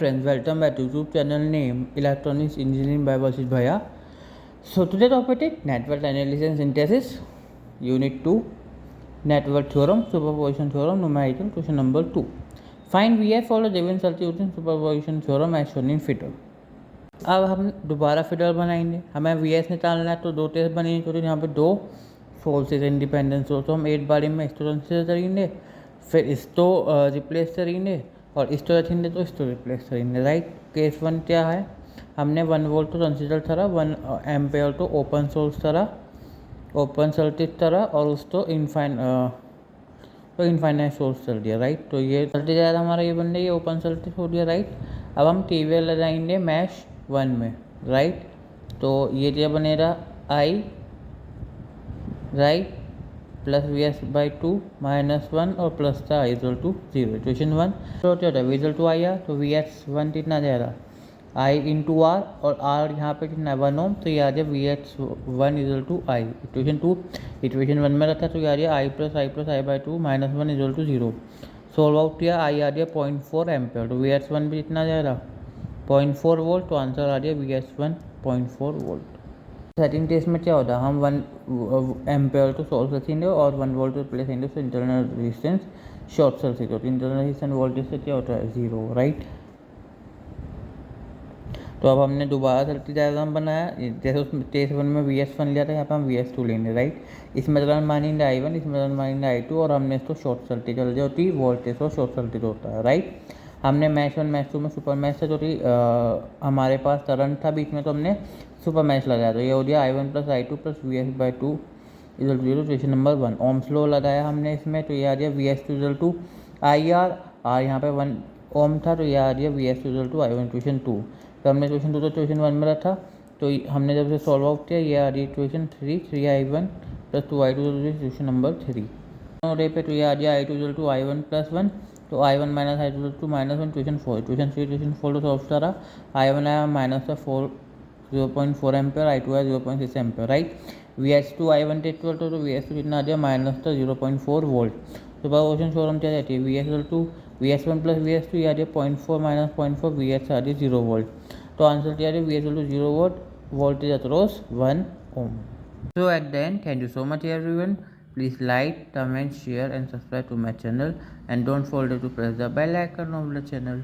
friends, welcome back to YouTube channel name Electronics Engineering by Vasis Bhaiya. So today topic is Network Analysis and Synthesis, Unit 2, Network Theorem, Superposition Theorem, Numerical, question number 2. Find VF for the given circuit using Superposition Theorem as shown in figure. अब हम दोबारा figure बनाएंगे, हमें VS निकालना है तो दो test बनेंगे क्योंकि यहाँ पे दो सोर्सेज इंडिपेंडेंट सोर्स, तो हम एक बारी में इसको कंसिडर करेंगे, फिर इसको रिप्लेस करेंगे और इसको रखेंगे तो इसको रिप्लेस करेंगे, राइट। केस 1 क्या है, हमने 1 वोल्ट तो कंसिडर करा, 1 एम्पेयर तो ओपन सोर्स करा, ओपन सर्किट करा और उसको इनफाइनाइट सोर्स चल दिया, राइट। तो ये सर्किट ज़्यादा हमारा ये बन रही है, ओपन सर्किट हो गया, राइट। अब हम KVL लगाएंगे मैश 1 में, राइट। तो ये क्या बनेगा, I राइट प्लस VS/2 -1 और प्लस का I = 0, इक्वेशन 1। तो क्या होता है, V = I R, तो VS1 कितना जाएगा I × R और R यहाँ पे कितना 1 ओम, तो ये आ जाए VS1 = I, इक्वेशन 2। इक्वेशन 1 में रखा तो ये आ गया I + I/2 -1 = 0। सोल्व आउट किया, I आ गया 0.4 एम्पेयर, तो VS1 भी कितना जाएगा 0.4 वोल्ट, तो आंसर आ गया VS1 0.4 वोल्ट। सेकंड केस में क्या होता है, हम 1 एम्पेयर तो सोर्स रखेंगे और 1 वोल्ट तो प्लेस करेंगे, तो इंटरनल रेजिस्टेंस शॉर्ट सर्किट होती है, इंटरनल रेजिस्टेंस वोल्टेज से क्या होता है 0, राइट। तो अब हमने दोबारा सर्किट डायग्राम बनाया, जैसे उसमें केस 1 में VS1 लिया था, यहाँ पर हम VS2 लेंगे, राइट। इसमें दौरान मानेंगे I1, इसमें दौरान मानेंगे I2 और हमने इसको शॉर्ट सर्किट चल जो होती है वोल्टेज और शॉर्ट सर्किट होता है, राइट। हमने मैश 1 मैश 2 में सुपर मैश से जो थी हमारे पास करंट था बीच में, तो हमने सुपर मैश लगाया, तो ये हो गया I1 + I2 + VS/2 = 0, equation number 1। Ohm's law लगाया हमने इसमें, तो ये आ गया VS2 = IR, R यहाँ पे 1 ओम था, तो ये आ गया VS2 = I1, इक्वेशन 2। तो हमने इक्वेशन 2 तो इक्वेशन 1 में रखा, तो हमने जब से सॉल्व आउट किया ये आ रही equation 3, 3I1 + 2I2 equation number 3। पे तो ये आ गया I2 = I1 + 1, तो I1 - I2 = -1, equation 4। Equation 3 equation 4 तो सॉल्व करा, I1 आया -0.4 एम्पेयर, I2 आया 0.6 एम्पेयर, राइट। VS2 I1 के इक्वल तो VS2 कितना आ गया -0.4 वोल्ट। तो सुपरपोजिशन थ्योरम क्या रहती है, VS1 + VS2 ये आ गया 0.4 - 0.4, VS आ गया 0 वोल्ट। तो आंसर क्या है, VS = 0 volt, voltage across 1 ohm. So at the end, thank you so much everyone. Please like, comment, share and subscribe to my channel, and don't forget to press the bell icon of the channel.